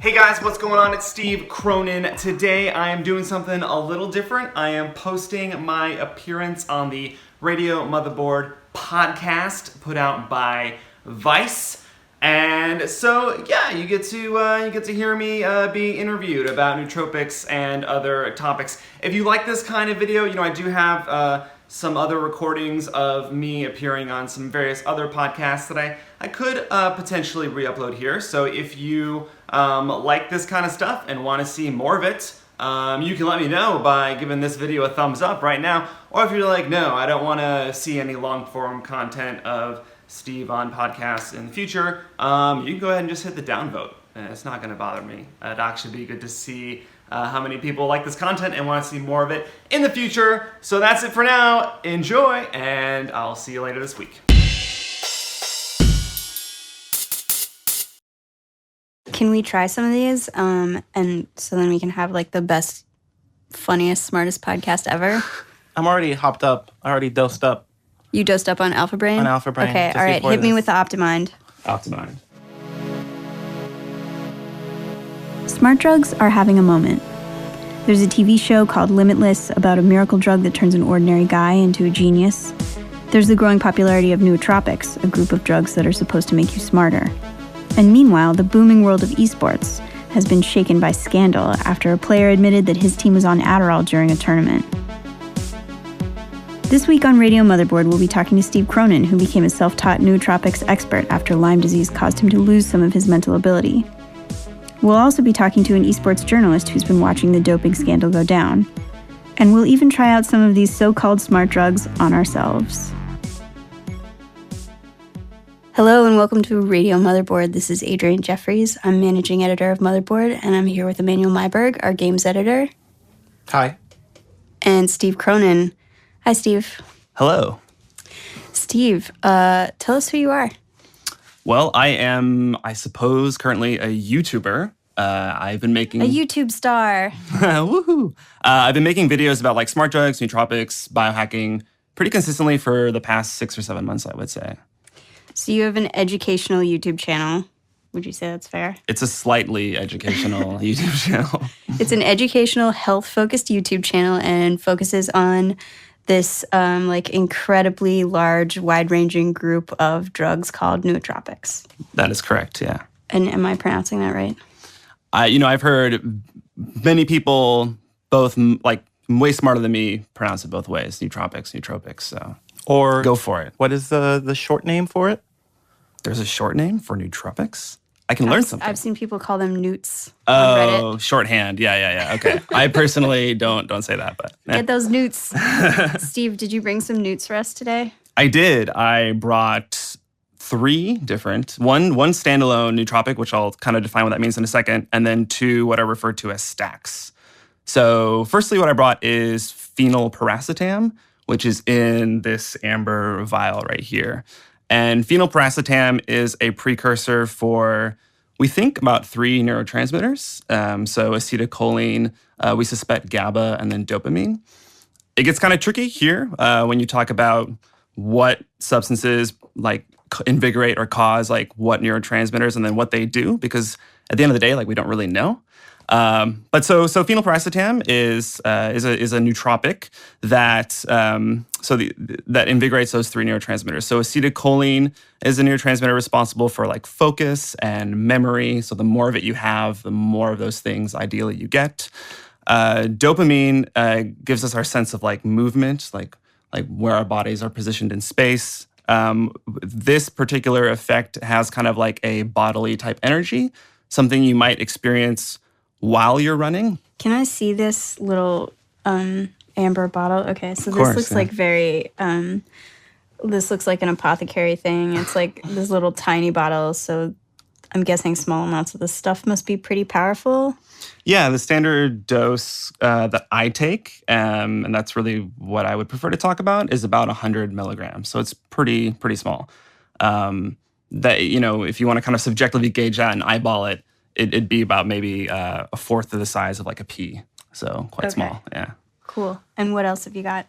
Hey guys, what's going on? It's Steve Cronin. Today I am doing something a little different. I am posting my appearance on the Radio Motherboard Podcast put out by Vice. And so, yeah, you get to hear me be interviewed about nootropics and other topics. If you like this kind of video, I do have some other recordings of me appearing on some various other podcasts that I could potentially re-upload here. So if you like this kind of stuff and want to see more of it, you can let me know by giving this video a thumbs up right now. Or if you're like, no, I don't want to see any long-form content of Steve on podcasts in the future, you can go ahead and just hit the downvote. It's not going to bother me. It'd actually be good to see how many people like this content and want to see more of it in the future. So that's it for now. Enjoy, and I'll see you later this week. Can we try some of these? And so then we can have like the best, funniest, smartest podcast ever? I'm already hopped up. I already dosed up. You dosed up on Alpha Brain? On Alpha Brain. Okay, all right. Hit me with the Optimind. Optimind. Smart drugs are having a moment. There's a TV show called Limitless about a miracle drug that turns an ordinary guy into a genius. There's the growing popularity of Nootropics, a group of drugs that are supposed to make you smarter. And meanwhile, the booming world of esports has been shaken by scandal after a player admitted that his team was on Adderall during a tournament. This week on Radio Motherboard, we'll be talking to Steve Cronin, who became a self-taught nootropics expert after Lyme disease caused him to lose some of his mental ability. We'll also be talking to an esports journalist who's been watching the doping scandal go down. And we'll even try out some of these so-called smart drugs on ourselves. Hello and welcome to Radio Motherboard. This is Adrianne Jeffries. I'm managing editor of Motherboard, and I'm here with Emanuel Maiberg, our games editor. Hi. And Steve Cronin. Hi, Steve. Hello. Steve, tell us who you are. Well, I am, I suppose, currently a YouTuber. I've been making... A YouTube star. Woohoo! I've been making videos about like smart drugs, nootropics, biohacking pretty consistently for the past 6 or 7 months, I would say. So you have an educational YouTube channel. Would you say that's fair? It's a slightly educational YouTube channel. It's an educational, health-focused YouTube channel and focuses on this incredibly large, wide-ranging group of drugs called nootropics. That is correct, yeah. And am I pronouncing that right? I've heard many people, both way smarter than me, pronounce it both ways. Nootropics. So Or go for it. What is the short name for it? There's a short name for nootropics? I can learn something. I've seen people call them noots on Reddit. Oh, shorthand. Yeah. Okay. I personally don't say that, but Get those noots. Steve, did you bring some noots for us today? I did. I brought 3 different, one standalone nootropic, which I'll kind of define what that means in a second, and then 2 what are referred to as stacks. So firstly, what I brought is phenylpiracetam, which is in this amber vial right here. And phenylpiracetam is a precursor for, we think, about 3 neurotransmitters. So acetylcholine, we suspect GABA, and then dopamine. It gets kind of tricky here when you talk about what substances invigorate or cause what neurotransmitters and then what they do, because at the end of the day, we don't really know. But so phenylpiracetam is a nootropic that that invigorates those 3 neurotransmitters. So acetylcholine is a neurotransmitter responsible for focus and memory. So the more of it you have, the more of those things ideally you get. Dopamine gives us our sense of movement, like where our bodies are positioned in space. This particular effect has kind of a bodily type energy, something you might experience while you're running. Can I see this little amber bottle? Okay, so this looks very, this looks like an apothecary thing. It's this little tiny bottle, so I'm guessing small amounts of this stuff must be pretty powerful. Yeah, the standard dose that I take, and that's really what I would prefer to talk about, is about 100 milligrams. So it's pretty small. That, if you want to kind of subjectively gauge that and eyeball it, it'd be about maybe a fourth of the size of a pea. So quite small, yeah. Cool. And what else have you got?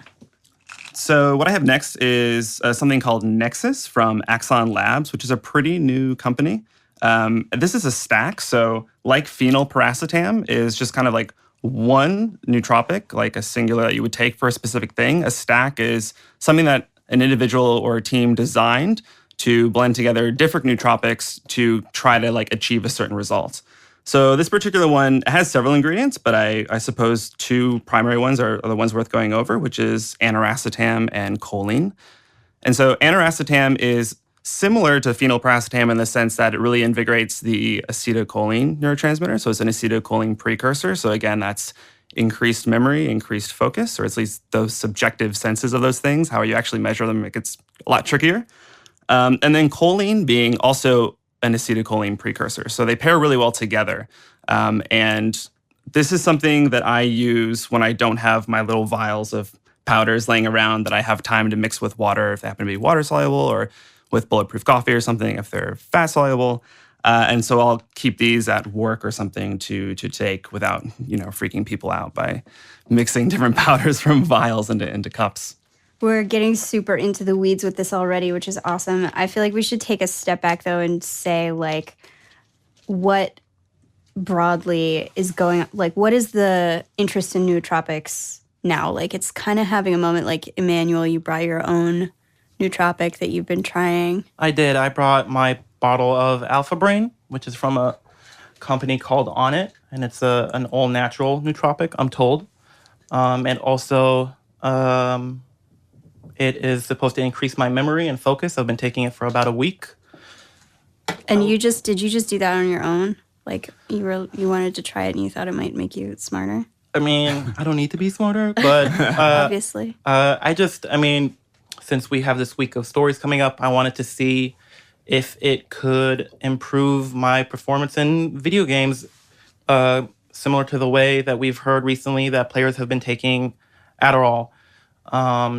So what I have next is something called Nexus from Axon Labs, which is a pretty new company. This is a stack. So like phenylpiracetam is just kind of like one nootropic, like a singular that you would take for a specific thing. A stack is something that an individual or a team designed to blend together different nootropics to try to like achieve a certain result. So this particular one has several ingredients, but I suppose two primary ones are the ones worth going over, which is aniracetam and choline. And so aniracetam is similar to phenylpiracetam in the sense that it really invigorates the acetylcholine neurotransmitter. So it's an acetylcholine precursor. So again, that's increased memory, increased focus, or at least those subjective senses of those things. How you actually measure them, it gets a lot trickier. And then choline being also an acetylcholine precursor. So they pair really well together. And this is something that I use when I don't have my little vials of powders laying around that I have time to mix with water if they happen to be water soluble, or with bulletproof coffee or something if they're fat soluble. And so I'll keep these at work or something to take without, freaking people out by mixing different powders from vials into cups. We're getting super into the weeds with this already, which is awesome. I feel like we should take a step back, though, and say, what broadly is going on? What is the interest in nootropics now? It's kind of having a moment. Emmanuel, you brought your own nootropic that you've been trying. I did. I brought my bottle of Alpha Brain, which is from a company called Onnit, and it's an all-natural nootropic, I'm told. And also... it is supposed to increase my memory and focus. I've been taking it for about a week. And did you just do that on your own? You wanted to try it and you thought it might make you smarter? I mean, I don't need to be smarter, but... Obviously. Since we have this week of stories coming up, I wanted to see if it could improve my performance in video games, similar to the way that we've heard recently that players have been taking Adderall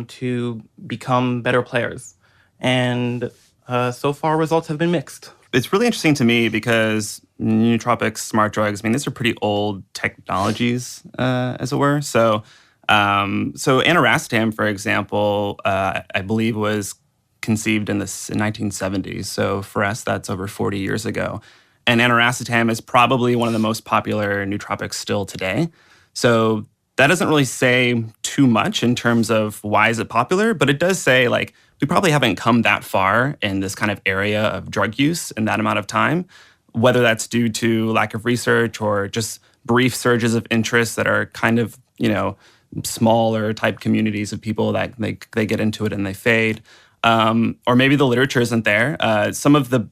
to become better players. And so far, results have been mixed. It's really interesting to me because nootropics, smart drugs, these are pretty old technologies, as it were. So aniracetam, for example, I believe was conceived in the 1970s. So for us, that's over 40 years ago. And aniracetam is probably one of the most popular nootropics still today. So that doesn't really say too much in terms of why is it popular, but it does say we probably haven't come that far in this kind of area of drug use in that amount of time, whether that's due to lack of research or just brief surges of interest that are kind of, smaller type communities of people that they get into it and they fade. Or maybe the literature isn't there. Some of the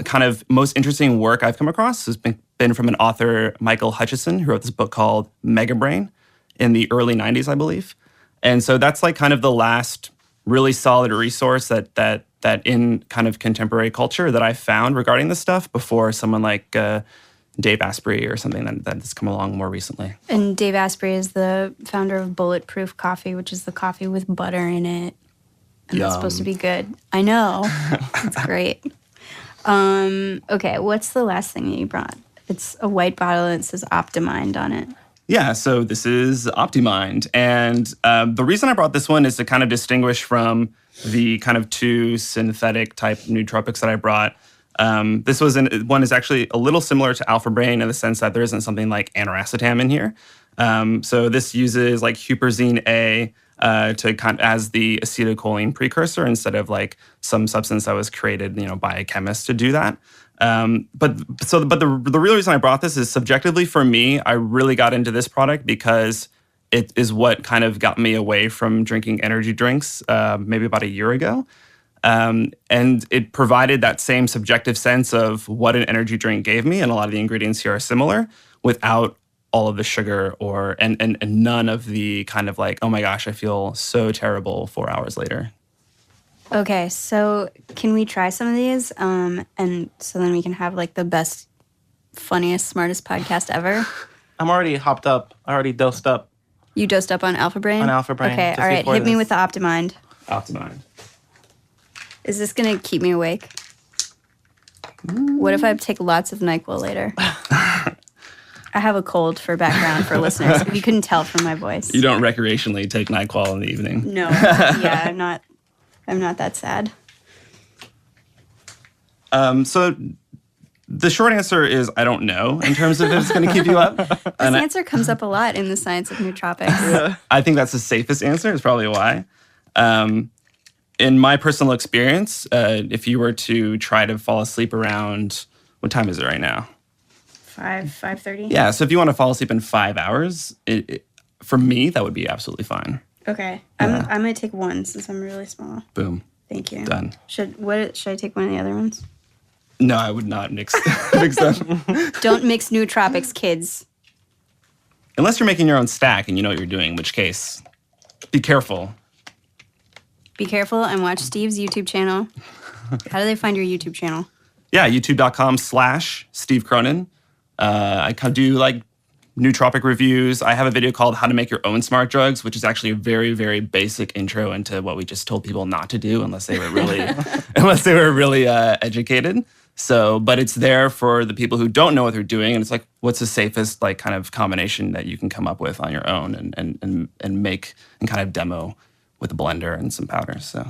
kind of most interesting work I've come across has been from an author, Michael Hutchison, who wrote this book called Megabrain in the early 90s, I believe. And so that's kind of the last really solid resource that in kind of contemporary culture that I found regarding this stuff before someone like Dave Asprey or something that's come along more recently. And Dave Asprey is the founder of Bulletproof Coffee, which is the coffee with butter in it. And Yum. It's supposed to be good. I know. It's great. Okay, what's the last thing that you brought? It's a white bottle and it says Optimind on it. Yeah, so this is Optimind. And the reason I brought this one is to kind of distinguish from the kind of two synthetic type nootropics that I brought. This one is actually a little similar to Alpha Brain in the sense that there isn't something like aniracetam in here. So this uses huperzine A to kind of as the acetylcholine precursor instead of some substance that was created, by a chemist to do that. But the real reason I brought this is subjectively for me, I really got into this product because it is what kind of got me away from drinking energy drinks maybe about a year ago. And it provided that same subjective sense of what an energy drink gave me, and a lot of the ingredients here are similar, without all of the sugar and none of the kind of oh my gosh, I feel so terrible 4 hours later. Okay, so can we try some of these? And so then we can have the best, funniest, smartest podcast ever. I'm already hopped up. I already dosed up. You dosed up on Alpha Brain? On Alpha Brain. Okay, all right. Hit me with the Optimind. Optimind. Is this going to keep me awake? What if I take lots of NyQuil later? I have a cold for background for listeners, if you couldn't tell from my voice. You don't recreationally take NyQuil in the evening? No. Yeah, I'm not that sad. So The short answer is I don't know in terms of if it's going to keep you up. This answer comes up a lot in the science of nootropics. I think that's the safest answer. Is probably why. In my personal experience, if you were to try to fall asleep around, what time is it right now? 5:30? Yeah, so if you want to fall asleep in 5 hours, for me, that would be absolutely fine. Okay. I'm going to take one since I'm really small. Boom. Thank you. Done. Should I take one of the other ones? No, I would not mix them. Don't mix nootropics, kids. Unless you're making your own stack and you know what you're doing, in which case, be careful. Be careful and watch Steve's YouTube channel. How do they find your YouTube channel? Yeah, youtube.com/Steve Cronin. I do like nootropic reviews. I have a video called How to Make Your Own Smart Drugs, which is actually a very, very basic intro into what we just told people not to do unless they were really educated. So, but it's there for the people who don't know what they're doing, and it's like, what's the safest like kind of combination that you can come up with on your own and make and kind of demo with a blender and some powders. So.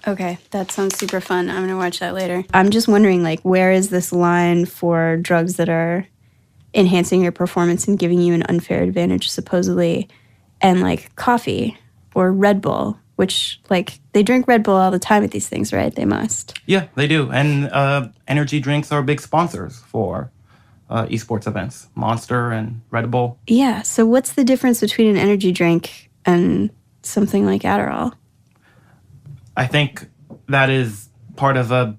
Okay, that sounds super fun. I'm gonna watch that later. I'm just wondering, like, where is this line for drugs that are enhancing your performance and giving you an unfair advantage, supposedly, and like coffee or Red Bull, which like they drink Red Bull all the time at these things, right? They must. Yeah, they do. And energy drinks are big sponsors for esports events, Monster and Red Bull. Yeah, so what's the difference between an energy drink and something like Adderall? I think that is part of a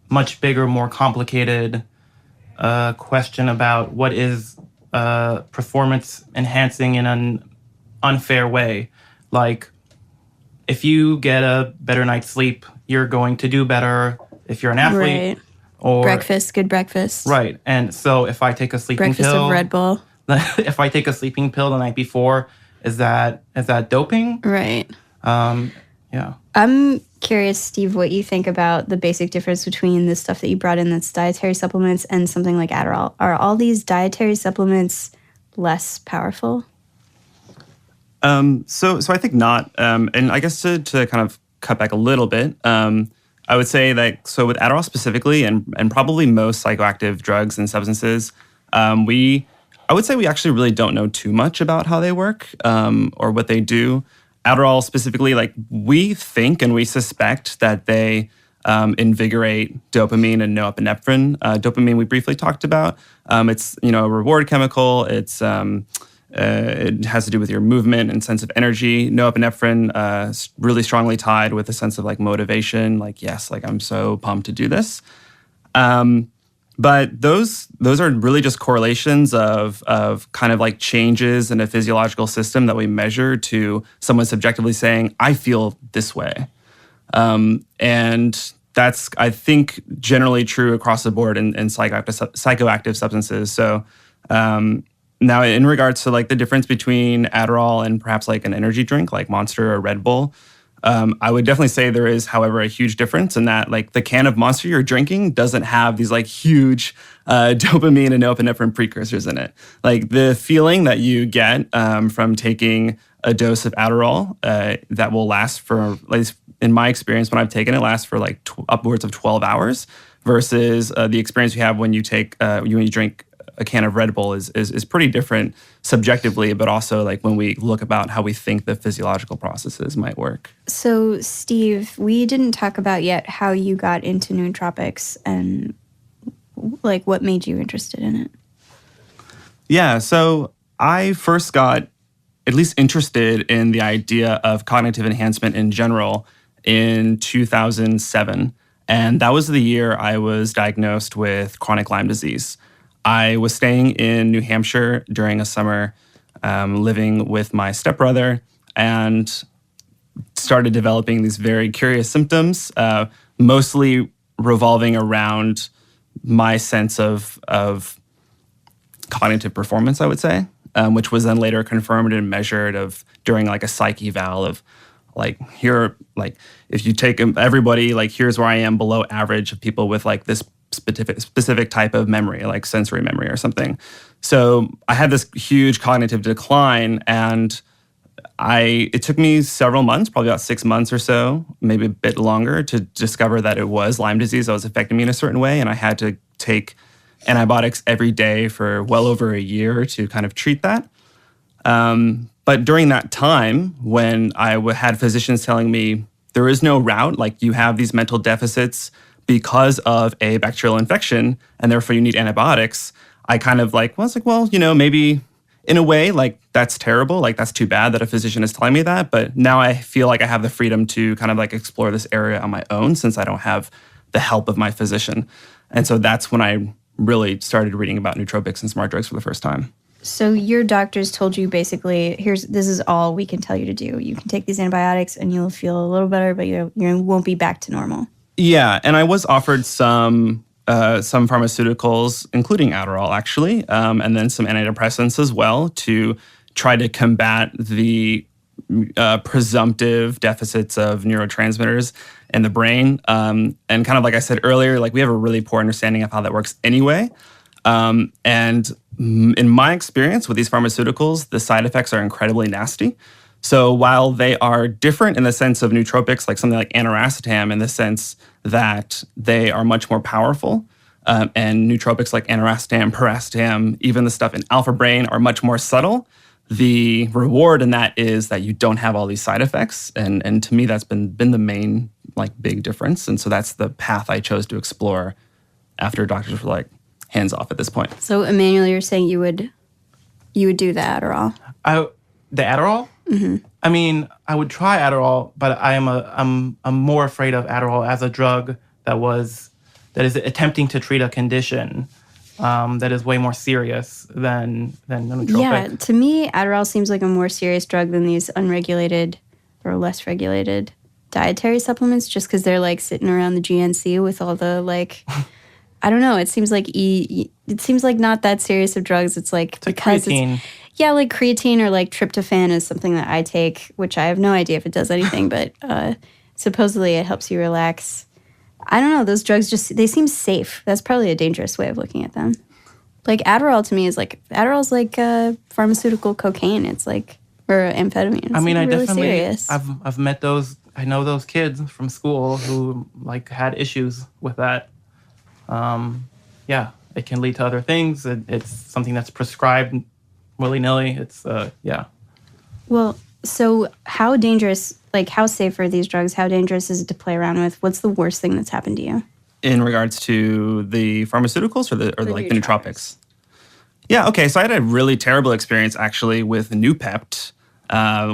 much bigger, more complicated question about what is performance enhancing in an unfair way. Like, if you get a better night's sleep, you're going to do better if you're an athlete. Right. Or good breakfast. Right. And so if I take a sleeping breakfast pill, of Red Bull. If I take a sleeping pill the night before, is that doping? Right. Yeah. I'm curious, Steve, what you think about the basic difference between the stuff that you brought in that's dietary supplements and something like Adderall. Are all these dietary supplements less powerful? So I think not. And I guess to kind of cut back a little bit, I would say that, so with Adderall specifically, and probably most psychoactive drugs and substances, I would say we actually really don't know too much about how they work or what they do. Adderall specifically, like we think and we suspect that they invigorate dopamine and norepinephrine. Dopamine we briefly talked about. It's a reward chemical. It has to do with your movement and sense of energy. Norepinephrine really strongly tied with a sense of like motivation. Like, yes, like I'm so pumped to do this. But those are really just correlations of kind of like changes in a physiological system that we measure to someone subjectively saying, I feel this way. And that's, I think, generally true across the board in psychoactive substances. So now in regards to like the difference between Adderall and perhaps like an energy drink like Monster or Red Bull, I would definitely say there is, however, a huge difference in that like the can of Monster you're drinking doesn't have these like huge dopamine and norepinephrine precursors in it. Like the feeling that you get from taking a dose of Adderall that will last for, at least in my experience when I've taken it, lasts for like upwards of 12 hours versus the experience you have when you take when you drink a can of Red Bull is pretty different subjectively, but also like when we look about how we think the physiological processes might work. So, Steve, we didn't talk about yet how you got into nootropics and like what made you interested in it. Yeah, so I first got at least interested in the idea of cognitive enhancement in general in 2007. And that was the year I was diagnosed with chronic Lyme disease. I was staying in New Hampshire during a summer, living with my stepbrother, and started developing these very curious symptoms, mostly revolving around my sense of cognitive performance, I would say, which was then later confirmed and measured during like a psych eval of like, here, like if you take everybody, like here's where I am below average of people with like this specific type of memory, like sensory memory or something. So I had this huge cognitive decline, and it took me several months, probably about 6 months or so, maybe a bit longer, to discover that it was Lyme disease that was affecting me in a certain way, and I had to take antibiotics every day for well over a year to kind of treat that. But during that time, when I had physicians telling me there is no route, like you have these mental deficits because of a bacterial infection, and therefore you need antibiotics, I kind of was like, well, maybe in a way, that's terrible. That's too bad that a physician is telling me that. But now I feel like I have the freedom to kind of explore this area on my own since I don't have the help of my physician. And so that's when I really started reading about nootropics and smart drugs for the first time. So your doctors told you basically, this is all we can tell you to do. You can take these antibiotics and you'll feel a little better, but you won't be back to normal. Yeah, and I was offered some pharmaceuticals, including Adderall, actually, and then some antidepressants as well to try to combat the presumptive deficits of neurotransmitters in the brain. And kind of like I said earlier, we have a really poor understanding of how that works anyway. And in my experience with these pharmaceuticals, the side effects are incredibly nasty. So while they are different in the sense of nootropics, like something like aniracetam, in the sense that they are much more powerful, and nootropics like aniracetam, piracetam, even the stuff in alpha brain are much more subtle, the reward in that is that you don't have all these side effects. And to me, that's been the main big difference. And so that's the path I chose to explore after doctors were hands off at this point. So Emanuel, you're saying you would do the Adderall? The Adderall? Mm-hmm. I mean, I would try Adderall, but I'm more afraid of Adderall as a drug that is attempting to treat a condition that is way more serious than the nootropic. Yeah, to me, Adderall seems like a more serious drug than these unregulated or less regulated dietary supplements, just because they're sitting around the GNC with all the I don't know. It seems like not that serious of drugs. It's because creatine. Creatine or tryptophan is something that I take, which I have no idea if it does anything, but supposedly it helps you relax. I don't know. Those drugs they seem safe. That's probably a dangerous way of looking at them. Adderall to me is Adderall's pharmaceutical cocaine. It's or amphetamine. It's I really definitely, serious. I've met those. I know those kids from school who had issues with that. It can lead to other things. It's something that's prescribed willy-nilly. It's, yeah. Well, so how dangerous, how safe are these drugs? How dangerous is it to play around with? What's the worst thing that's happened to you? In regards to the pharmaceuticals or the nootropics? Yeah, okay. So I had a really terrible experience actually with Noopept,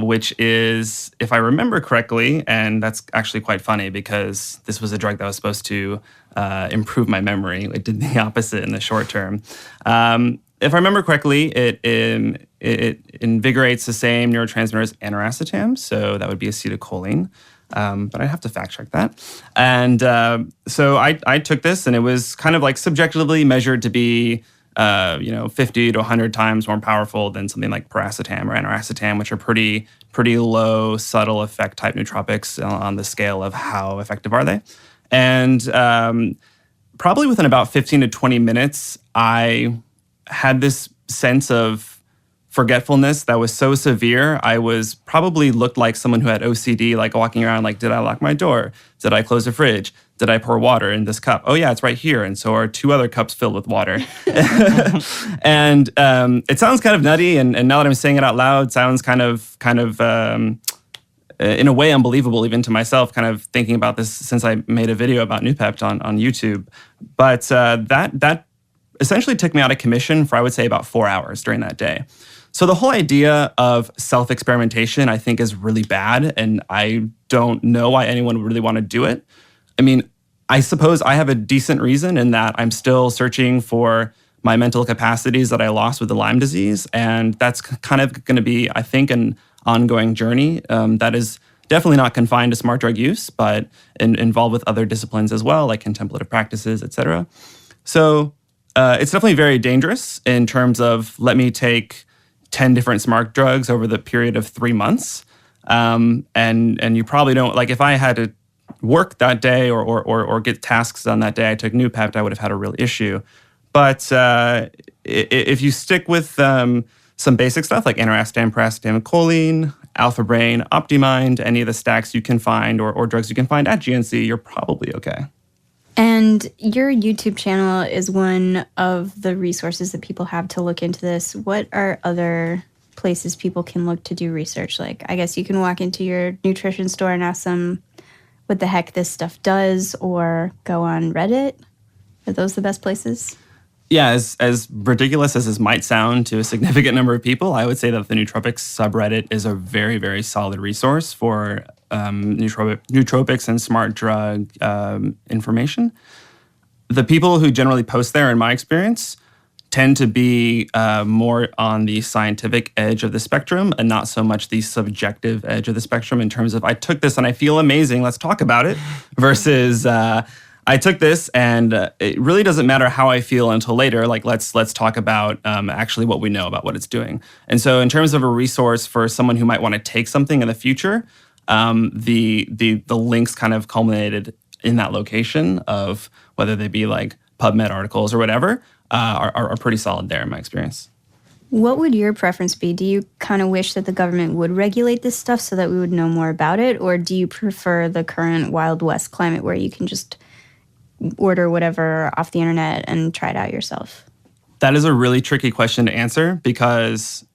which is, if I remember correctly, and that's actually quite funny because this was a drug that was supposed to improve my memory. It did the opposite in the short term. If I remember correctly, it invigorates the same neurotransmitter as aniracetam, so that would be acetylcholine. But I'd have to fact check that. And so I took this, and it was kind of subjectively measured to be 50 to 100 times more powerful than something like piracetam or aniracetam, which are pretty low, subtle effect type nootropics on the scale of how effective are they. And probably within about 15 to 20 minutes, I had this sense of forgetfulness that was so severe. I was probably looked like someone who had OCD, walking around did I lock my door? Did I close the fridge? Did I pour water in this cup? Oh yeah, it's right here. And so are 2 other cups filled with water. And it sounds kind of nutty. And now that I'm saying it out loud, sounds kind of in a way unbelievable even to myself, kind of thinking about this since I made a video about Noopept on YouTube. But that essentially took me out of commission for, I would say, about 4 hours during that day. So the whole idea of self-experimentation, I think, is really bad, and I don't know why anyone would really want to do it. I mean, I suppose I have a decent reason in that I'm still searching for my mental capacities that I lost with the Lyme disease, and that's kind of going to be, I think, an ongoing journey that is definitely not confined to smart drug use, but involved with other disciplines as well, like contemplative practices, et cetera. So it's definitely very dangerous in terms of, let me take 10 different smart drugs over the period of 3 months. And you probably don't, if I had to work that day or get tasks done that day, I took Noopept, I would have had a real issue. But if you stick with some basic stuff like aniracetam, piracetam, choline, alpha brain, Optimind, any of the stacks you can find or drugs you can find at GNC, you're probably okay. And your YouTube channel is one of the resources that people have to look into this. What are other places people can look to do research? Like, I guess you can walk into your nutrition store and ask them what the heck this stuff does, or go on Reddit. Are those the best places? Yeah, as ridiculous as this might sound to a significant number of people, I would say that the Nootropics subreddit is a very, very solid resource for nootropics and smart drug information. The people who generally post there, in my experience, tend to be more on the scientific edge of the spectrum and not so much the subjective edge of the spectrum in terms of, I took this and I feel amazing, let's talk about it, versus I took this and it really doesn't matter how I feel until later. Like, let's talk about actually what we know about what it's doing. And so in terms of a resource for someone who might want to take something in the future, the links kind of culminated in that location of whether they be like PubMed articles or whatever, are pretty solid there in my experience. What would your preference be? Do you kind of wish that the government would regulate this stuff so that we would know more about it? Or do you prefer the current Wild West climate where you can just order whatever off the internet and try it out yourself? That is a really tricky question to answer because,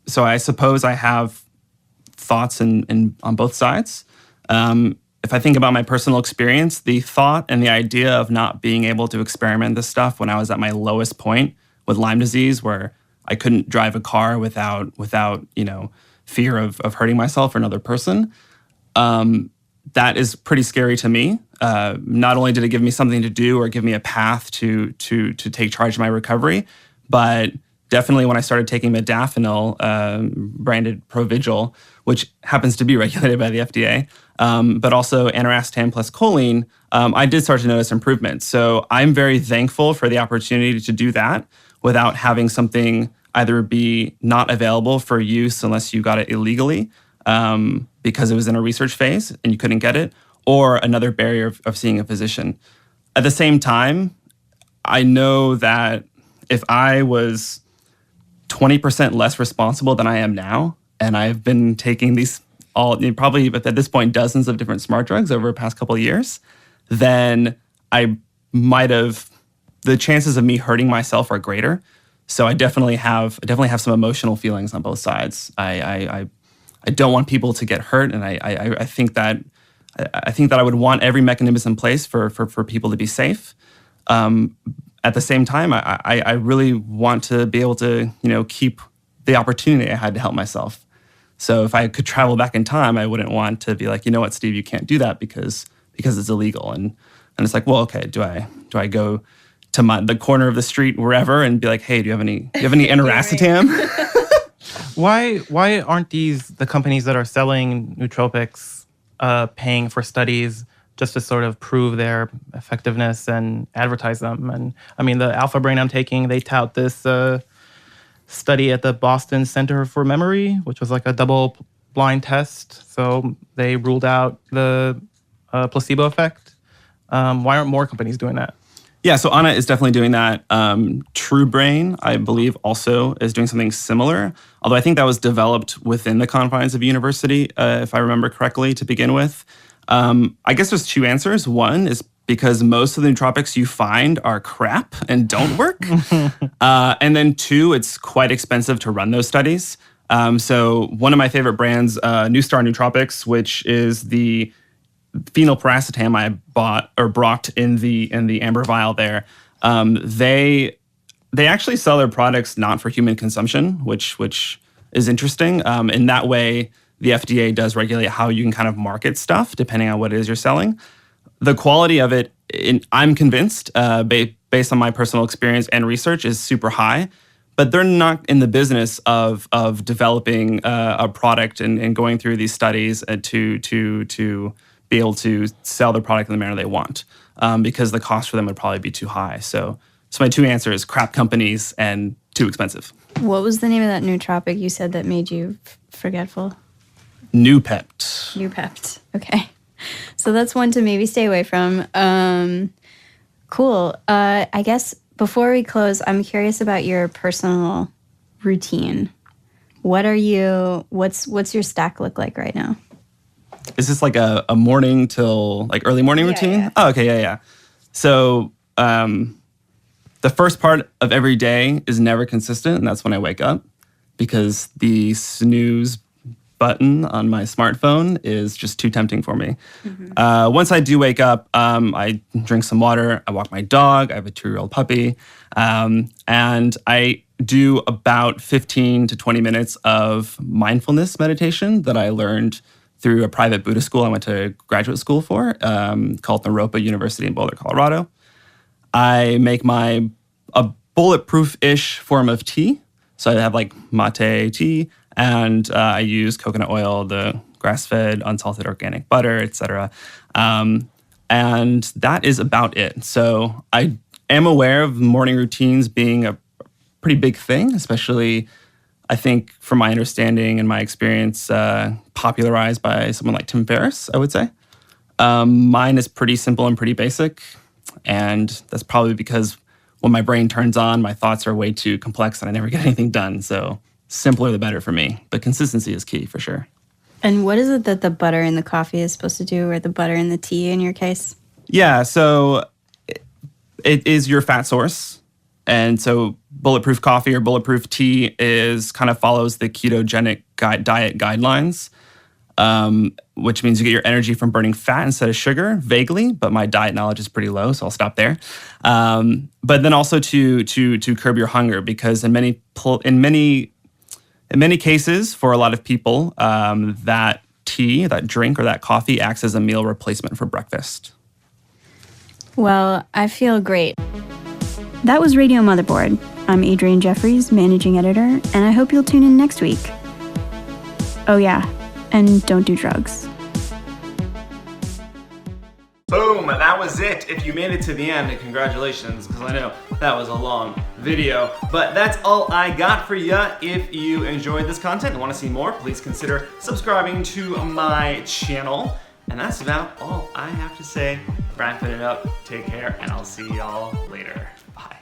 so I suppose I have thoughts on both sides. If I think about my personal experience, the thought and the idea of not being able to experiment this stuff when I was at my lowest point with Lyme disease, where I couldn't drive a car without fear of hurting myself or another person, that is pretty scary to me. Not only did it give me something to do or give me a path to take charge of my recovery, but definitely when I started taking modafinil, branded Provigil, which happens to be regulated by the FDA, but also aniracetam plus choline, I did start to notice improvements. So I'm very thankful for the opportunity to do that without having something either be not available for use unless you got it illegally, because it was in a research phase and you couldn't get it, or another barrier of seeing a physician. At the same time, I know that if I was 20% less responsible than I am now, and I've been taking these probably at this point dozens of different smart drugs over the past couple of years, then I might have, the chances of me hurting myself are greater. So I definitely have some emotional feelings on both sides. I don't want people to get hurt, and I think that I would want every mechanism in place for people to be safe. At the same time, I really want to be able to keep the opportunity I had to help myself. So if I could travel back in time, I wouldn't want to be like, you know what, Steve, you can't do that because it's illegal. And it's like, well, okay, do I go to the corner of the street wherever and be like, hey, do you have any aniracetam? Why aren't the companies that are selling nootropics paying for studies just to sort of prove their effectiveness and advertise them? And I mean, the Alpha Brain I'm taking, they tout this study at the Boston Center for Memory, which was like a double-blind test. So they ruled out the placebo effect. Why aren't more companies doing that? Yeah, so Onnit is definitely doing that. True Brain, I believe, also is doing something similar, although I think that was developed within the confines of a university, if I remember correctly, to begin with. I guess there's two answers. One is because most of the nootropics you find are crap and don't work. And then two, it's quite expensive to run those studies. So one of my favorite brands, New Star Nootropics, which is the phenylpiracetam I brought in the amber vial there. They actually sell their products not for human consumption, which is interesting. In that way, the FDA does regulate how you can kind of market stuff depending on what it is you're selling. The quality of it, I'm convinced, based on my personal experience and research, is super high. But they're not in the business of developing a product and going through these studies to be able to sell their product in the manner they want, because the cost for them would probably be too high. So my two answers: crap companies and too expensive. What was the name of that nootropic you said that made you forgetful? Noopept. Noopept. Okay. So that's one to maybe stay away from. Cool. I guess before we close, I'm curious about your personal routine. What's your stack look like right now? Is this like a morning till like early morning routine? Yeah. Oh, okay, yeah. So the first part of every day is never consistent, and that's when I wake up, because the snooze button on my smartphone is just too tempting for me. Once I do wake up, I drink some water, I walk my dog, I have a 2-year-old puppy, and I do about 15 to 20 minutes of mindfulness meditation that I learned through a private Buddhist school I went to graduate school for, called Noopept University in Boulder, Colorado. I make a bulletproof-ish form of tea. So I have like mate tea, and I use coconut oil, the grass-fed, unsalted organic butter, etc. And that is about it. So I am aware of morning routines being a pretty big thing, especially, I think, from my understanding and my experience, popularized by someone like Tim Ferriss, I would say. Mine is pretty simple and pretty basic, and that's probably because when my brain turns on, my thoughts are way too complex and I never get anything done. So simpler the better for me. But consistency is key for sure. And what is it that the butter in the coffee is supposed to do, or the butter in the tea in your case? Yeah, so it is your fat source. And so bulletproof coffee or bulletproof tea kind of follows the ketogenic diet guidelines, which means you get your energy from burning fat instead of sugar, vaguely, but my diet knowledge is pretty low, so I'll stop there. But then also to curb your hunger, because in many cases, for a lot of people, that tea, that drink, or that coffee acts as a meal replacement for breakfast. Well, I feel great. That was Radio Motherboard. I'm Adrianne Jeffries, managing editor, and I hope you'll tune in next week. Oh yeah, and don't do drugs. Boom, that was it. If you made it to the end, congratulations, because I know that was a long video. But that's all I got for you. If you enjoyed this content and want to see more, please consider subscribing to my channel. And that's about all I have to say. Wrapping it up. Take care, and I'll see y'all later. Bye.